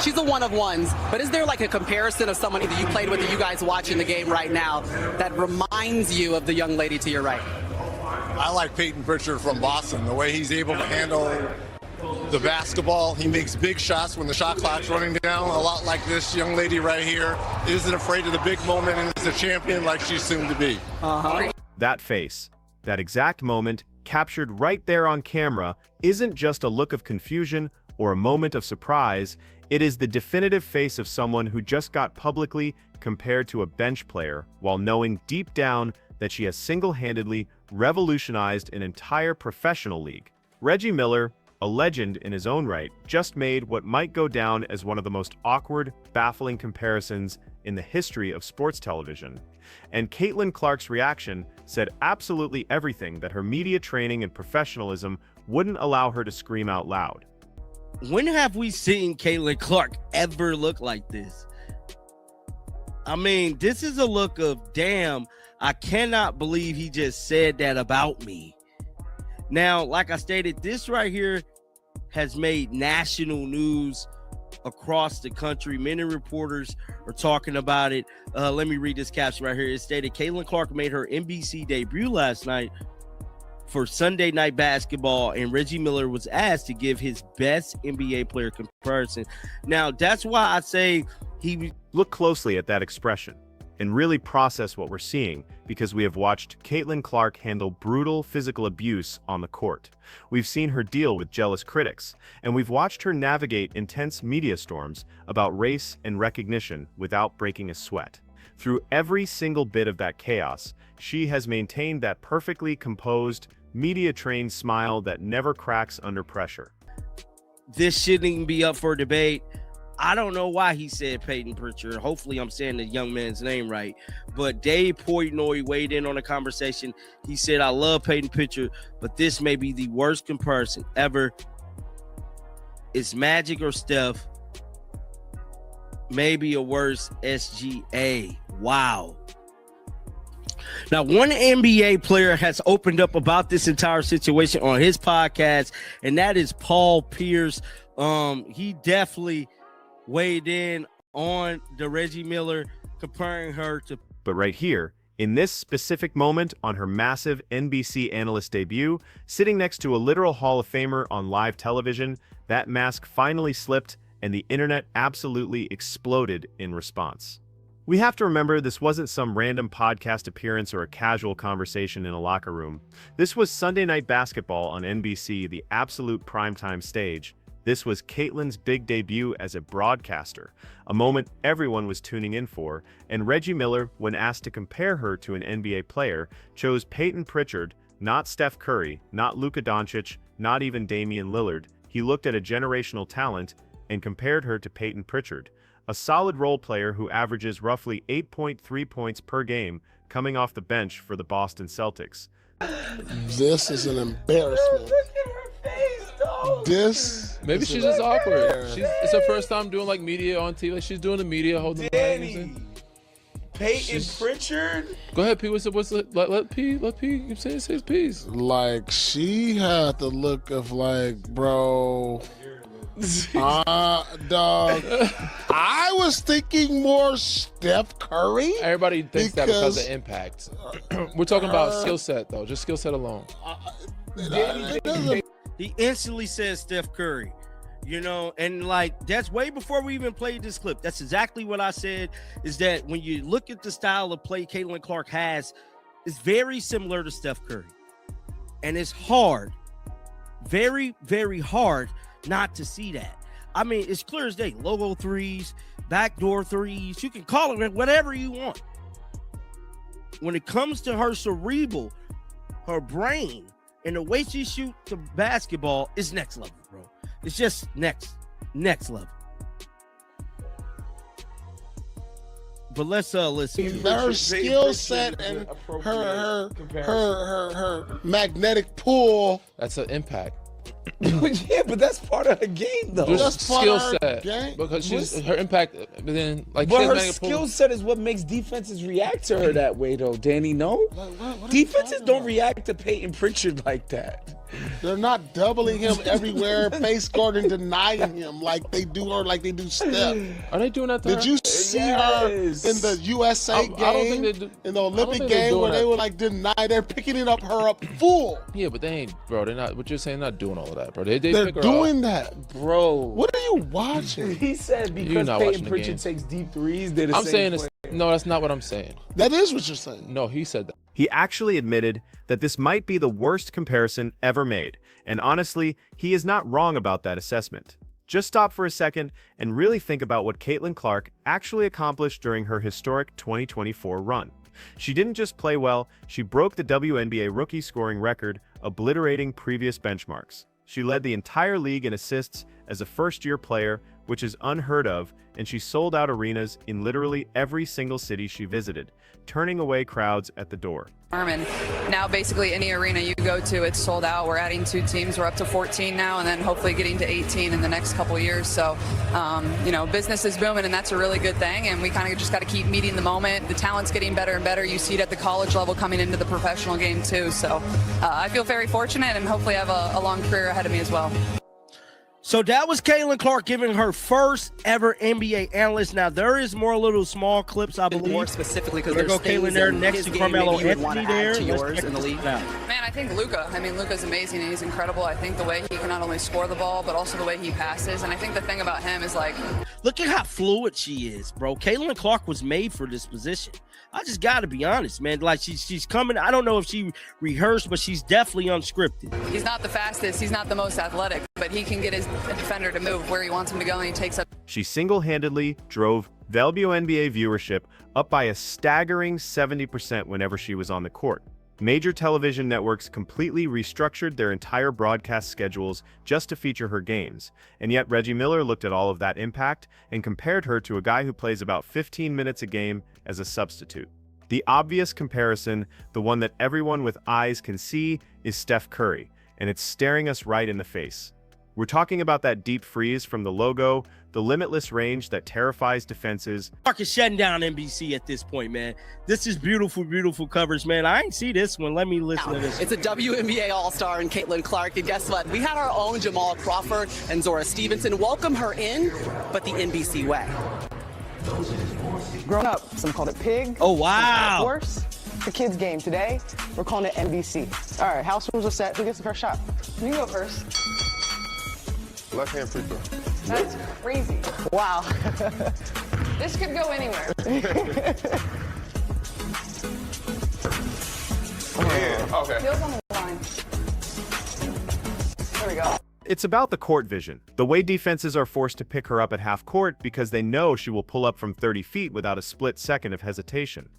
She's a one of ones, but is there like a comparison of someone that you played with that you guys watching the game right now that reminds you of the young lady to your right? I like Peyton Pritchard from Boston, the way he's able to handle the basketball. He makes big shots when the shot clock's running down, a lot like this young lady right here. Isn't afraid of the big moment and is a champion like she's soon to be. That face, that exact moment, captured right there on camera, isn't just a look of confusion or a moment of surprise. It is the definitive face of someone who just got publicly compared to a bench player while knowing deep down that she has single-handedly revolutionized an entire professional league. Reggie Miller, a legend in his own right, just made what might go down as one of the most awkward, baffling comparisons in the history of sports television. And Caitlin Clark's reaction said absolutely everything that her media training and professionalism wouldn't allow her to scream out loud. When have we seen Caitlin Clark ever look like this? I mean, this is a look of, damn, I cannot believe he just said that about me. Now, like I stated, this right here has made national news across the country. Many reporters are talking about it. Let me read this caption right here. It stated, Caitlin Clark made her NBC debut last night for Sunday Night Basketball, and Reggie Miller was asked to give his best NBA player comparison. Now, that's why I say Look closely at that expression and really process what we're seeing, because we have watched Caitlin Clark handle brutal physical abuse on the court. We've seen her deal with jealous critics, and we've watched her navigate intense media storms about race and recognition without breaking a sweat. Through every single bit of that chaos, she has maintained that perfectly composed, media-trained smile that never cracks under pressure. This shouldn't even be up for debate. I don't know why he said Peyton Pritchard. Hopefully I'm saying the young man's name right. But Dave Portnoy weighed in on the conversation. He said, I love Peyton Pritchard, but this may be the worst comparison ever. It's Magic or Steph. Maybe a worse SGA. Wow. Now, one NBA player has opened up about this entire situation on his podcast, and that is Paul Pierce. He definitely weighed in on the Reggie Miller, comparing her to. But right here, in this specific moment on her massive NBC analyst debut, sitting next to a literal Hall of Famer on live television, that mask finally slipped and the internet absolutely exploded in response. We have to remember this wasn't some random podcast appearance or a casual conversation in a locker room. This was Sunday Night Basketball on NBC, the absolute primetime stage. This was Caitlin's big debut as a broadcaster, a moment everyone was tuning in for, and Reggie Miller, when asked to compare her to an NBA player, chose Peyton Pritchard, not Steph Curry, not Luka Doncic, not even Damian Lillard. He looked at a generational talent and compared her to Peyton Pritchard, a solid role player who averages roughly 8.3 points per game coming off the bench for the Boston Celtics. This is an embarrassment. This maybe she's just awkward. It's her first time doing like media on TV. She's doing the media, holding the Danny, Peyton Pritchard. Go ahead, P. Let P say his piece. Like, she had the look of like, bro, dog. I was thinking more Steph Curry. Everybody thinks that because of impact. We're talking about skill set though, just skill set alone. He instantly says Steph Curry, you know, and like that's way before we even played this clip. That's exactly what I said, is that when you look at the style of play Caitlin Clark has, it's very similar to Steph Curry. And it's hard, very, very hard not to see that. I mean, it's clear as day. Logo threes, backdoor threes, you can call it whatever you want. When it comes to her cerebral, her brain, and the way she shoots the basketball is next level, bro. It's just next level. But let's listen. Her skill set and her magnetic pull. That's an impact. Yeah, but that's part of the game, though. Just skill set, because her impact. But then, like, but her skill set is what makes defenses react to her that way, though. Danny, no, defenses don't react to Peyton Pritchard like that. They're not doubling him everywhere, face guarding, denying him like they do or like they do Steph. Are they doing that to her? Did you see her in the USA game, I don't think they do, in the Olympic game where they were like deny? They're picking her up full. Yeah, but they ain't, bro. They're not. What you're saying, not doing all of that, bro. They're doing that, bro. What are you watching? He said because Peyton Pritchard takes deep threes, they're the I'm same saying no, that's not what I'm saying. That is what you're saying. No, he said that. He actually admitted that this might be the worst comparison ever made, and honestly, he is not wrong about that assessment. Just stop for a second and really think about what Caitlin Clark actually accomplished during her historic 2024 run. She didn't just play well, she broke the WNBA rookie scoring record, obliterating previous benchmarks. She led the entire league in assists as a first-year player, which is unheard of, and she sold out arenas in literally every single city she visited, turning away crowds at the door. And now basically any arena you go to, it's sold out. We're adding 2 teams. We're up to 14 now, and then hopefully getting to 18 in the next couple of years. So, you know, business is booming, and that's a really good thing. And we kind of just got to keep meeting the moment. The talent's getting better and better. You see it at the college level coming into the professional game too. So I feel very fortunate, and hopefully I have a long career ahead of me as well. So that was Caitlin Clark giving her first ever NBA analyst. Now there is more little small clips, I believe. More specifically because there's Caitlin there next to Carmelo Anthony there. To yours in the league. Man, I think Luka. I mean, Luka's amazing and he's incredible. I think the way he can not only score the ball but also the way he passes. And I think the thing about him is like, look at how fluid she is, bro. Caitlin Clark was made for this position. I just got to be honest, man. Like she's coming. I don't know if she rehearsed, but she's definitely unscripted. He's not the fastest. He's not the most athletic, but he can get his defender to move where he wants him to go, and he takes up. She single-handedly drove WNBA viewership up by a staggering 70% whenever she was on the court. Major television networks completely restructured their entire broadcast schedules just to feature her games, and yet Reggie Miller looked at all of that impact and compared her to a guy who plays about 15 minutes a game as a substitute. The obvious comparison, the one that everyone with eyes can see, is Steph Curry, and it's staring us right in the face. We're talking about that deep freeze from the logo, the limitless range that terrifies defenses. Clark is shutting down NBC at this point, man. This is beautiful, beautiful coverage, man. I ain't see this one. Let me listen to this. It's a WNBA All-Star in Caitlin Clark, and guess what? We had our own Jamal Crawford and Zora Stevenson welcome her in, but the NBC way. Grown up, some called it pig. Oh, wow. Horse. The kids game today, we're calling it NBC. All right, house rules are set. Who gets the first shot? You can go first. Left-hand free throw. That's crazy. Wow. This could go anywhere. Okay. Feels on the line. There we go. It's about the court vision, the way defenses are forced to pick her up at half court because they know she will pull up from 30 feet without a split second of hesitation.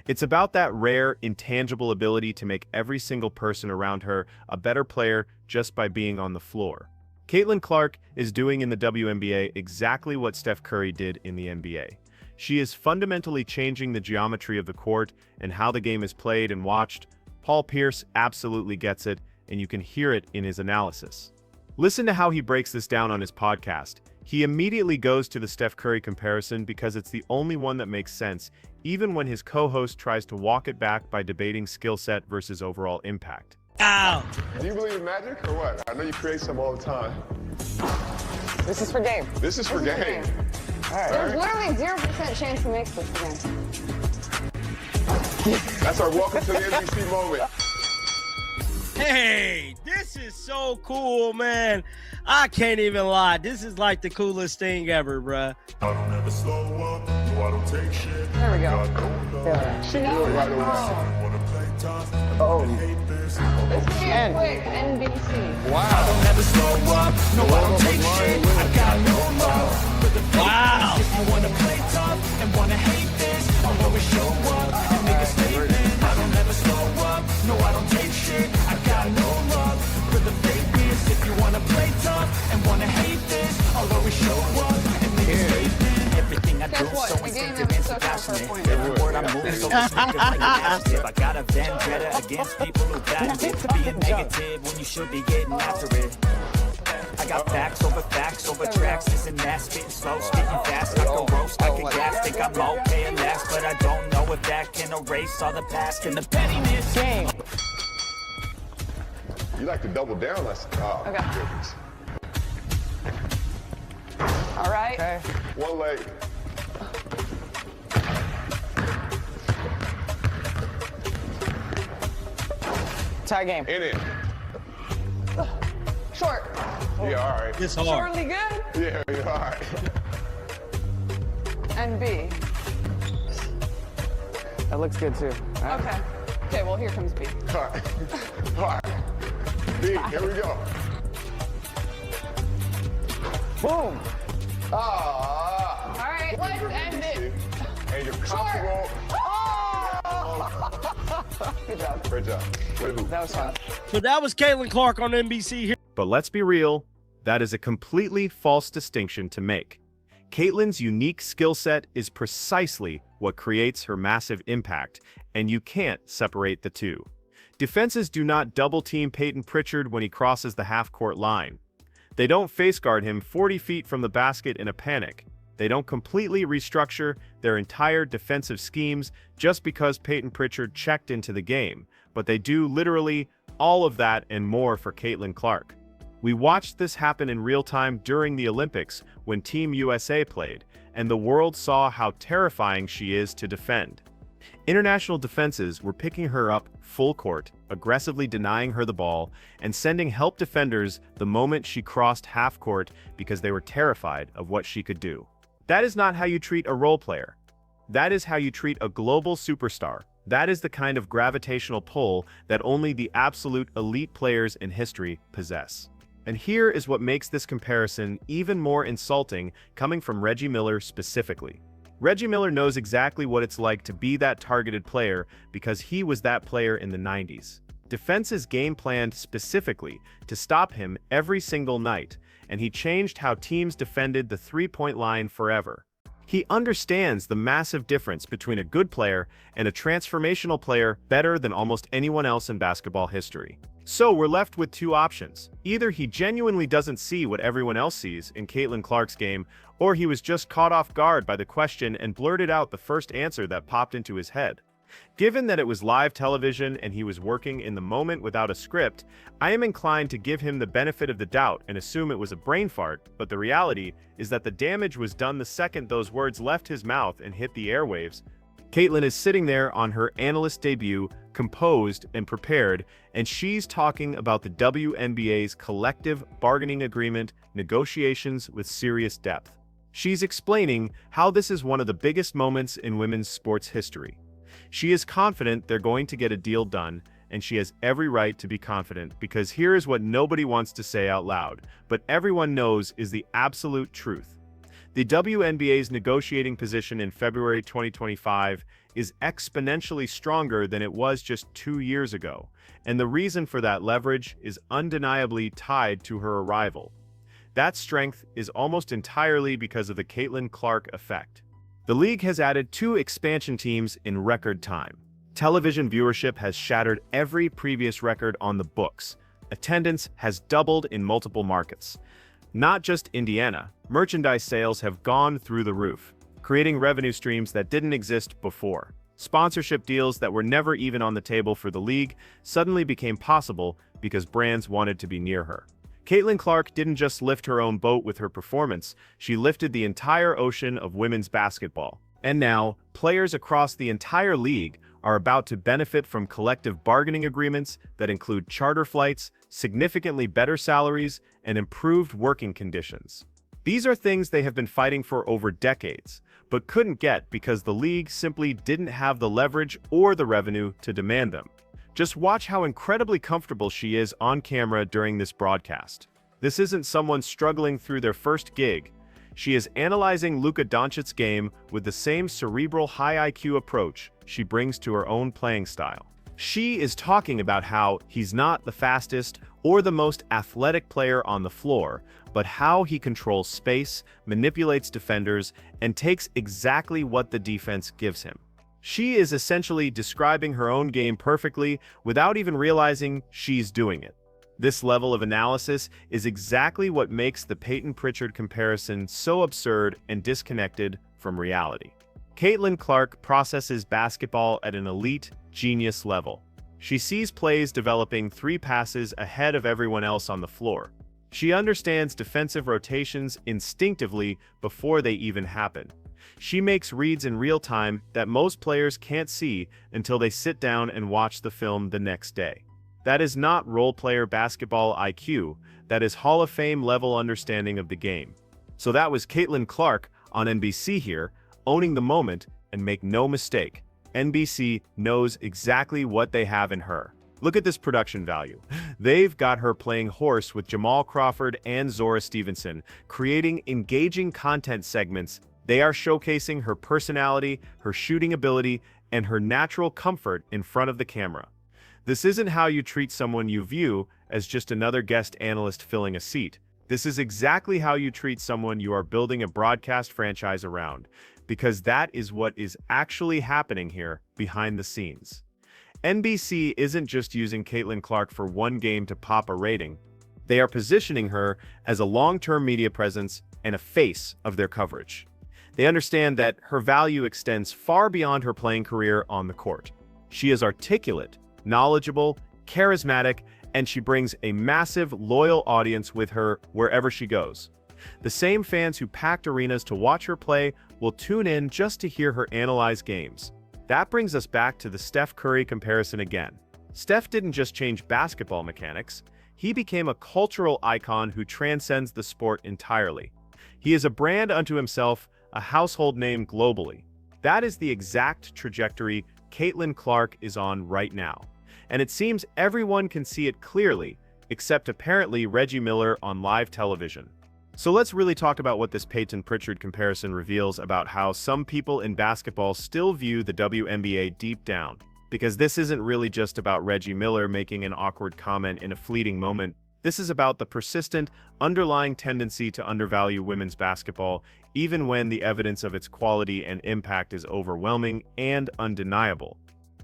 It's about that rare, intangible ability to make every single person around her a better player just by being on the floor. Caitlin Clark is doing in the WNBA exactly what Steph Curry did in the NBA. She is fundamentally changing the geometry of the court and how the game is played and watched. Paul Pierce absolutely gets it, and you can hear it in his analysis. Listen to how he breaks this down on his podcast. He immediately goes to the Steph Curry comparison because it's the only one that makes sense, even when his co-host tries to walk it back by debating skill set versus overall impact. Ow. Do you believe in magic or what? I know you create some all the time. This is for game. This is for game. All right. There's literally 0% chance to make this again. That's our welcome to the NBC moment. Hey, this is so cool, man. I can't even lie. This is like the coolest thing ever, bruh. There we go. Yeah. She knew it right away. Oh. This is quick NBC. Wow. Wow. Guess what? We gave him such a point. I got a vendetta against people who back it. Being negative when you should be getting after it. I got facts over tracks. Isn't that spitting slow, spitting fast? I can roast, I can gas. Think I'm okay and last, but I don't know if that can erase all the past and the pettiness. You like to double down. Oh, Okay. goodness. All right. Okay. One leg. Tie game. In it. Short. Yeah, all right. It's hard. Shortly good. Yeah, you're all right. And B. That looks good too. All right. Okay. Okay, well, here comes B. All right. All right. B, here we go. Boom. Ah. All right, let's end it. And you're comfortable. Good job. Great job. Way to hoop. That was fun. So that was Caitlin Clark on NBC here. But let's be real, that is a completely false distinction to make. Caitlin's unique skill set is precisely what creates her massive impact, and you can't separate the two. Defenses do not double-team Peyton Pritchard when he crosses the half-court line. They don't face-guard him 40 feet from the basket in a panic. They don't completely restructure their entire defensive schemes just because Peyton Pritchard checked into the game, but they do literally all of that and more for Caitlin Clark. We watched this happen in real time during the Olympics when Team USA played, and the world saw how terrifying she is to defend. International defenses were picking her up full court, aggressively denying her the ball, and sending help defenders the moment she crossed half court because they were terrified of what she could do. That is not how you treat a role player. That is how you treat a global superstar. That is the kind of gravitational pull that only the absolute elite players in history possess. And here is what makes this comparison even more insulting coming from Reggie Miller specifically. Reggie Miller knows exactly what it's like to be that targeted player because he was that player in the 90s. Defenses game planned specifically to stop him every single night, and he changed how teams defended the three-point line forever. He understands the massive difference between a good player and a transformational player better than almost anyone else in basketball history. So we're left with two options. Either he genuinely doesn't see what everyone else sees in Caitlin Clark's game, or he was just caught off guard by the question and blurted out the first answer that popped into his head. Given that it was live television and he was working in the moment without a script, I am inclined to give him the benefit of the doubt and assume it was a brain fart, but the reality is that the damage was done the second those words left his mouth and hit the airwaves. Caitlin is sitting there on her analyst debut, composed and prepared, and she's talking about the WNBA's collective bargaining agreement negotiations with serious depth. She's explaining how this is one of the biggest moments in women's sports history. She is confident they're going to get a deal done, and she has every right to be confident because here is what nobody wants to say out loud, but everyone knows is the absolute truth. The WNBA's negotiating position in February 2025 is exponentially stronger than it was just 2 years ago, and the reason for that leverage is undeniably tied to her arrival. That strength is almost entirely because of the Caitlin Clark effect. The league has added 2 expansion teams in record time. Television viewership has shattered every previous record on the books. Attendance has doubled in multiple markets. Not just Indiana, merchandise sales have gone through the roof, creating revenue streams that didn't exist before. Sponsorship deals that were never even on the table for the league suddenly became possible because brands wanted to be near her. Caitlin Clark didn't just lift her own boat with her performance, she lifted the entire ocean of women's basketball. And now, players across the entire league are about to benefit from collective bargaining agreements that include charter flights, significantly better salaries, and improved working conditions. These are things they have been fighting for over decades, but couldn't get because the league simply didn't have the leverage or the revenue to demand them. Just watch how incredibly comfortable she is on camera during this broadcast. This isn't someone struggling through their first gig. She is analyzing Luka Doncic's game with the same cerebral high IQ approach she brings to her own playing style. She is talking about how he's not the fastest or the most athletic player on the floor, but how he controls space, manipulates defenders, and takes exactly what the defense gives him. She is essentially describing her own game perfectly without even realizing she's doing it. This level of analysis is exactly what makes the Peyton Pritchard comparison so absurd and disconnected from reality. Caitlin Clark processes basketball at an elite, genius level. She sees plays developing 3 passes ahead of everyone else on the floor. She understands defensive rotations instinctively before they even happen. She makes reads in real time that most players can't see until they sit down and watch the film the next day. That is not role-player basketball IQ, that is Hall of Fame level understanding of the game. So that was Caitlin Clark on NBC here, owning the moment, and make no mistake, NBC knows exactly what they have in her. Look at this production value. They've got her playing horse with Jamal Crawford and Zora Stevenson, creating engaging content segments. They are showcasing her personality, her shooting ability, and her natural comfort in front of the camera. This isn't how you treat someone you view as just another guest analyst filling a seat. This is exactly how you treat someone you are building a broadcast franchise around, because that is what is actually happening here behind the scenes. NBC isn't just using Caitlin Clark for one game to pop a rating. They are positioning her as a long-term media presence and a face of their coverage. They understand that her value extends far beyond her playing career on the court. She is articulate, knowledgeable, charismatic, and she brings a massive, loyal audience with her wherever she goes. The same fans who packed arenas to watch her play will tune in just to hear her analyze games. That brings us back to the Steph Curry comparison again. Steph didn't just change basketball mechanics, he became a cultural icon who transcends the sport entirely. He is a brand unto himself, a household name globally. That is the exact trajectory Caitlin Clark is on right now. And it seems everyone can see it clearly, except apparently Reggie Miller on live television. So let's really talk about what this Payton Pritchard comparison reveals about how some people in basketball still view the WNBA deep down. Because this isn't really just about Reggie Miller making an awkward comment in a fleeting moment. This is about the persistent, underlying tendency to undervalue women's basketball, even when the evidence of its quality and impact is overwhelming and undeniable.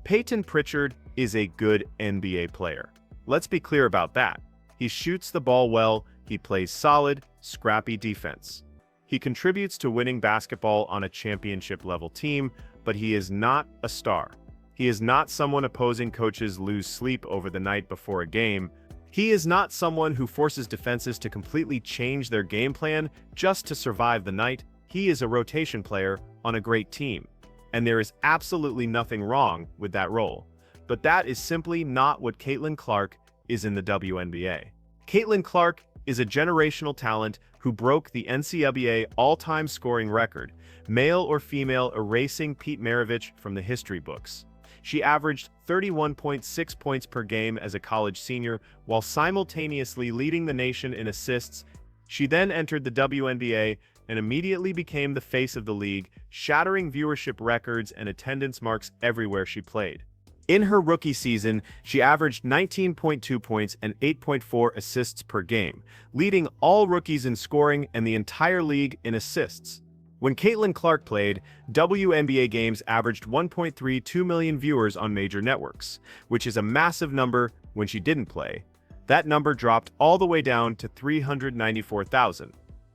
Payton Pritchard is a good NBA player. Let's be clear about that. He shoots the ball well, he plays solid, scrappy defense. He contributes to winning basketball on a championship-level team, but he is not a star. He is not someone opposing coaches lose sleep over the night before a game. He is not someone who forces defenses to completely change their game plan just to survive the night. He is a rotation player on a great team. And there is absolutely nothing wrong with that role. But that is simply not what Caitlin Clark is in the WNBA. Caitlin Clark is a generational talent who broke the NCAA all-time scoring record, male or female, erasing Pete Maravich from the history books. She averaged 31.6 points per game as a college senior, while simultaneously leading the nation in assists. She then entered the WNBA and immediately became the face of the league, shattering viewership records and attendance marks everywhere she played. In her rookie season, she averaged 19.2 points and 8.4 assists per game, leading all rookies in scoring and the entire league in assists. When Caitlin Clark played, WNBA games averaged 1.32 million viewers on major networks, which is a massive number. When she didn't play, that number dropped all the way down to 394,000.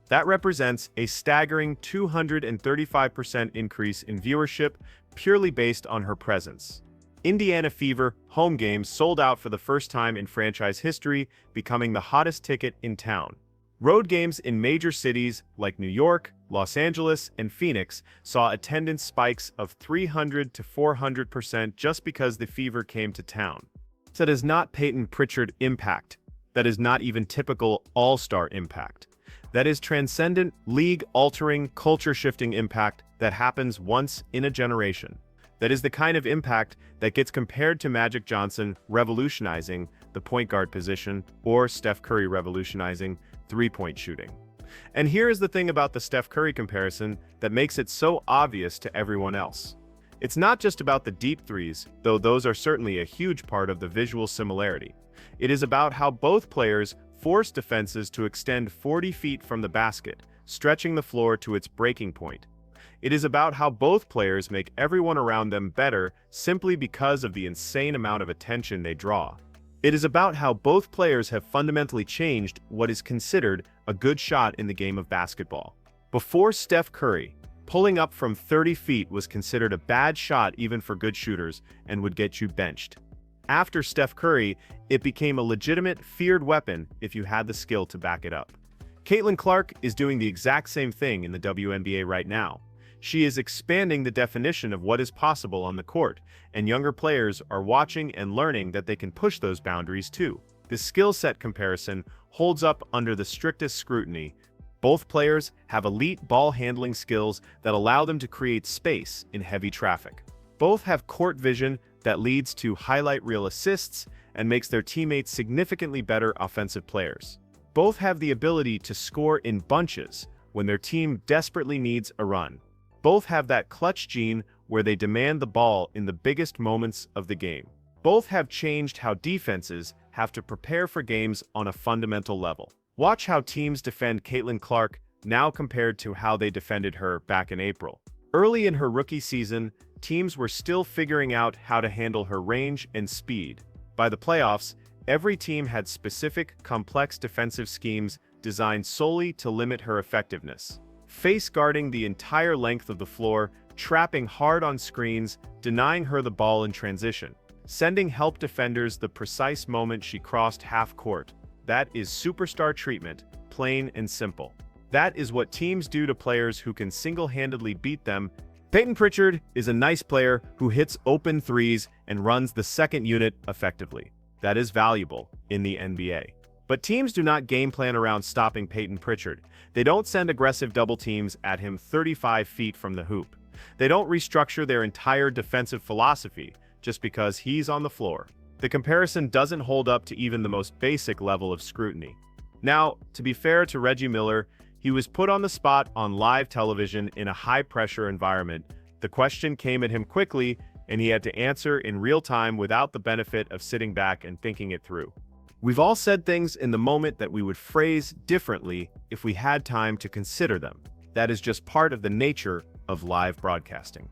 That represents a staggering 235% increase in viewership purely based on her presence. Indiana Fever home games sold out for the first time in franchise history, becoming the hottest ticket in town. Road games in major cities like New York, Los Angeles, and Phoenix saw attendance spikes of 300 to 400% just because the Fever came to town. That is not Payton Pritchard impact. That is not even typical all-star impact. That is transcendent, league-altering, culture-shifting impact that happens once in a generation. That is the kind of impact that gets compared to Magic Johnson revolutionizing the point guard position or Steph Curry revolutionizing three-point shooting. And here is the thing about the Steph Curry comparison that makes it so obvious to everyone else. It's not just about the deep threes, though those are certainly a huge part of the visual similarity. It is about how both players force defenses to extend 40 feet from the basket, stretching the floor to its breaking point. It is about how both players make everyone around them better simply because of the insane amount of attention they draw. It is about how both players have fundamentally changed what is considered a good shot in the game of basketball. Before Steph Curry, pulling up from 30 feet was considered a bad shot even for good shooters and would get you benched. After Steph Curry, it became a legitimate, feared weapon if you had the skill to back it up. Caitlin Clark is doing the exact same thing in the WNBA right now. She is expanding the definition of what is possible on the court, and younger players are watching and learning that they can push those boundaries too. The skill set comparison holds up under the strictest scrutiny. Both players have elite ball handling skills that allow them to create space in heavy traffic. Both have court vision that leads to highlight reel assists and makes their teammates significantly better offensive players. Both have the ability to score in bunches when their team desperately needs a run. Both have that clutch gene where they demand the ball in the biggest moments of the game. Both have changed how defenses have to prepare for games on a fundamental level. Watch how teams defend Caitlin Clark now compared to how they defended her back in April. Early in her rookie season, teams were still figuring out how to handle her range and speed. By the playoffs, every team had specific, complex defensive schemes designed solely to limit her effectiveness. Face guarding the entire length of the floor, trapping hard on screens, denying her the ball in transition, sending help defenders the precise moment she crossed half court. That is superstar treatment, plain and simple. That is what teams do to players who can single-handedly beat them. Peyton Pritchard is a nice player who hits open threes and runs the second unit effectively. That is valuable in the NBA. But teams do not game plan around stopping Peyton Pritchard. They don't send aggressive double teams at him 35 feet from the hoop. They don't restructure their entire defensive philosophy just because he's on the floor. The comparison doesn't hold up to even the most basic level of scrutiny. Now, to be fair to Reggie Miller, he was put on the spot on live television in a high-pressure environment. The question came at him quickly, and he had to answer in real time without the benefit of sitting back and thinking it through. We've all said things in the moment that we would phrase differently if we had time to consider them. That is just part of the nature of live broadcasting.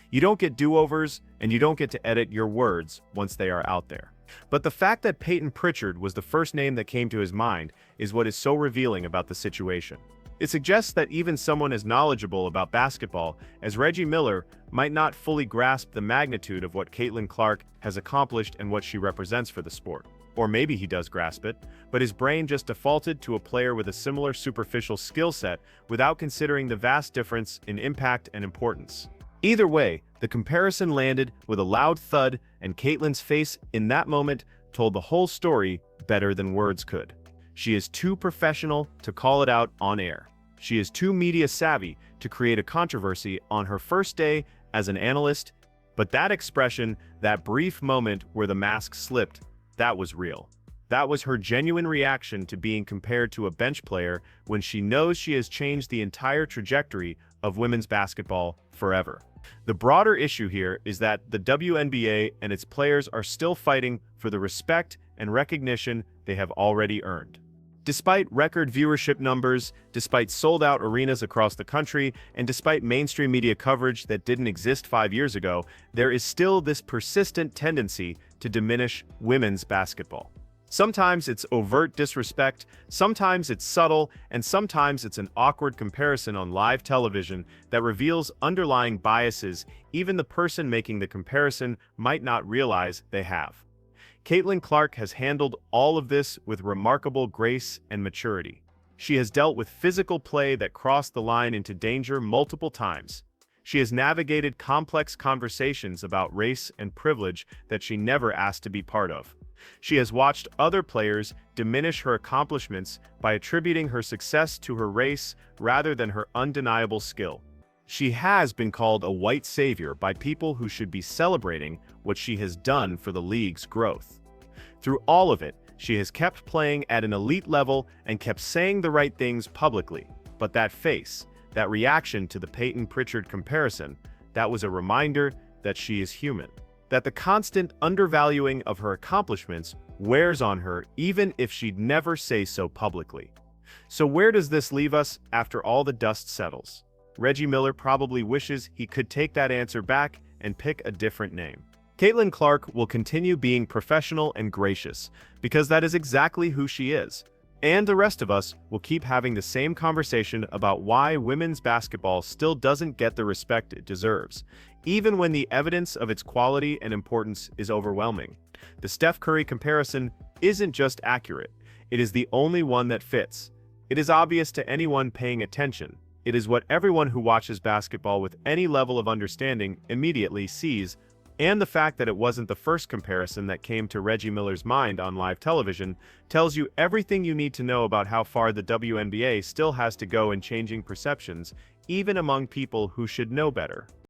You don't get do-overs, and you don't get to edit your words once they are out there. But the fact that Peyton Pritchard was the first name that came to his mind is what is so revealing about the situation. It suggests that even someone as knowledgeable about basketball as Reggie Miller might not fully grasp the magnitude of what Caitlin Clark has accomplished and what she represents for the sport. Or maybe he does grasp it, but his brain just defaulted to a player with a similar superficial skill set without considering the vast difference in impact and importance. Either way, the comparison landed with a loud thud, and Caitlin's face in that moment told the whole story better than words could. She is too professional to call it out on air. She is too media savvy to create a controversy on her first day as an analyst, but that expression, that brief moment where the mask slipped, that was real. That was her genuine reaction to being compared to a bench player when she knows she has changed the entire trajectory of women's basketball forever. The broader issue here is that the WNBA and its players are still fighting for the respect and recognition they have already earned. Despite record viewership numbers, despite sold-out arenas across the country, and despite mainstream media coverage that didn't exist 5 years ago, there is still this persistent tendency to diminish women's basketball. Sometimes it's overt disrespect, sometimes it's subtle, and sometimes it's an awkward comparison on live television that reveals underlying biases even the person making the comparison might not realize they have. Caitlin Clark has handled all of this with remarkable grace and maturity. She has dealt with physical play that crossed the line into danger multiple times. She has navigated complex conversations about race and privilege that she never asked to be part of. She has watched other players diminish her accomplishments by attributing her success to her race rather than her undeniable skill. She has been called a white savior by people who should be celebrating what she has done for the league's growth. Through all of it, she has kept playing at an elite level and kept saying the right things publicly. But that face, that reaction to the Peyton Pritchard comparison, that was a reminder that she is human. That the constant undervaluing of her accomplishments wears on her even if she'd never say so publicly. So where does this leave us after all the dust settles? Reggie Miller probably wishes he could take that answer back and pick a different name. Caitlin Clark will continue being professional and gracious because that is exactly who she is. And the rest of us will keep having the same conversation about why women's basketball still doesn't get the respect it deserves, even when the evidence of its quality and importance is overwhelming. The Steph Curry comparison isn't just accurate, it is the only one that fits. It is obvious to anyone paying attention. It is what everyone who watches basketball with any level of understanding immediately sees, and the fact that it wasn't the first comparison that came to Reggie Miller's mind on live television tells you everything you need to know about how far the WNBA still has to go in changing perceptions, even among people who should know better.